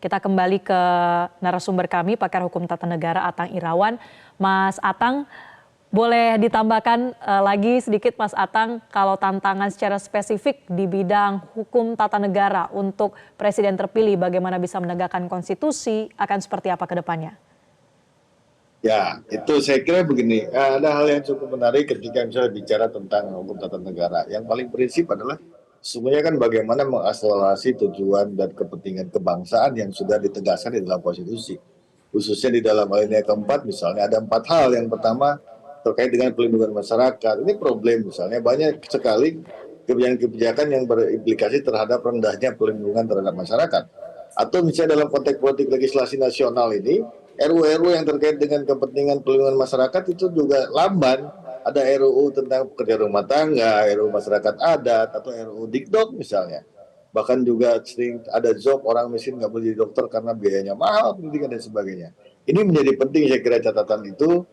Kita kembali ke narasumber kami, pakar hukum tata negara Atang Irawan. Mas Atang, boleh ditambahkan lagi sedikit Mas Atang, kalau tantangan secara spesifik di bidang hukum tata negara untuk presiden terpilih, bagaimana bisa menegakkan konstitusi, akan seperti apa ke depannya? Ya, itu saya kira begini, ada hal yang cukup menarik ketika misalnya bicara tentang hukum tata negara. Yang paling prinsip adalah semuanya kan bagaimana mengakselerasi tujuan dan kepentingan kebangsaan yang sudah ditegaskan di dalam konstitusi. Khususnya di dalam alinea keempat misalnya ada 4 hal. Yang pertama terkait dengan pelindungan masyarakat. Ini problem misalnya banyak sekali kebijakan-kebijakan yang berimplikasi terhadap rendahnya pelindungan terhadap masyarakat. Atau misalnya dalam konteks politik legislasi nasional ini, RUU yang terkait dengan kepentingan pelindungan masyarakat itu juga lamban. Ada RUU tentang pekerja rumah tangga, RUU masyarakat adat, atau RUU Dikdok misalnya. Bahkan juga sering ada job orang miskin nggak boleh jadi dokter karena biayanya mahal, pendidikan dan sebagainya. Ini menjadi penting saya kira catatan itu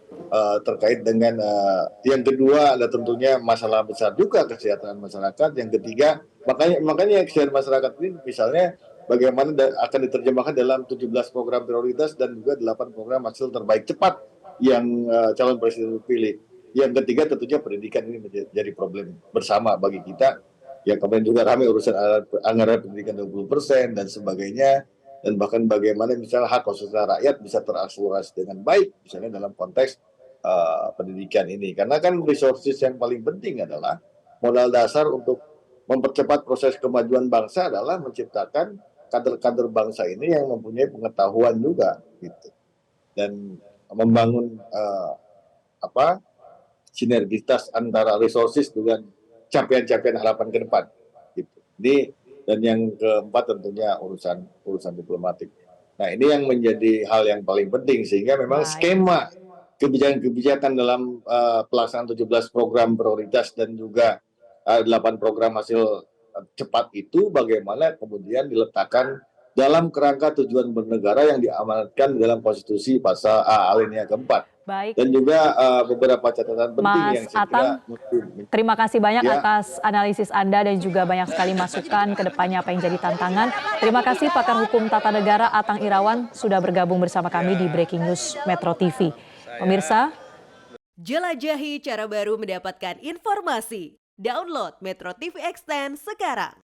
terkait dengan yang kedua ada tentunya masalah besar juga kesejahteraan masyarakat. Yang ketiga makanya kesejahteraan masyarakat ini misalnya bagaimana akan diterjemahkan dalam 17 program prioritas dan juga 8 program hasil terbaik cepat yang calon presiden terpilih. Yang ketiga tentunya pendidikan ini menjadi problem bersama bagi kita. Ya kemarin juga kami urusan anggaran pendidikan 20% dan sebagainya. Dan bahkan bagaimana misalnya hak konstitusional rakyat bisa terakselerasi dengan baik misalnya dalam konteks pendidikan ini. Karena kan resources yang paling penting adalah modal dasar untuk mempercepat proses kemajuan bangsa adalah menciptakan kader-kader bangsa ini yang mempunyai pengetahuan juga gitu. Dan membangun sinergitas antara resources dengan capaian-capaian harapan ke depan gitu. Ini dan yang keempat tentunya urusan diplomatik. Nah, ini yang menjadi hal yang paling penting sehingga memang Baik. skema kebijakan-kebijakan dalam pelaksanaan 17 program prioritas dan juga 8 program hasil cepat itu bagaimana kemudian diletakkan dalam kerangka tujuan bernegara yang diamanatkan dalam konstitusi pasal alinea keempat. Baik, Dan juga beberapa catatan penting yang Mas saya kira Atang, terima kasih banyak ya. atas analisis Anda dan juga banyak sekali masukan ke depannya apa yang jadi tantangan. Terima kasih pakar hukum tata negara Atang Irawan sudah bergabung bersama kami di Breaking News Metro TV. Pemirsa, jelajahi cara baru mendapatkan informasi. Download Metro TV Extend sekarang.